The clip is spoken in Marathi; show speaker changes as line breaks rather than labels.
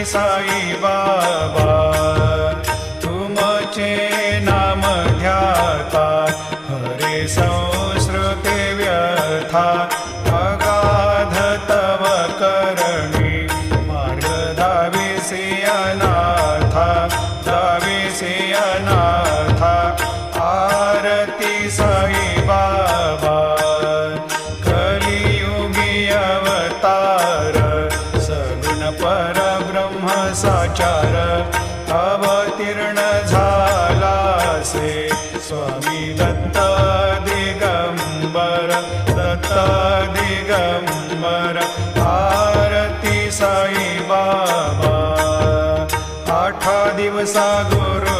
साई बाबा तुमचे नाम ध्याता हरे संस्कृते व्यथा अगाध तव करणी मार्ग धाविसी अनाथा धाविसी अनाथा आरती साई बाबा कलियुगी अवतार सगुण परब्रह्म साचार अवतीर्ण झालासे स्वामी दत्त दिगंबर दत्त दिगंबर आरती साई बाबा 8 दिवसा गुरु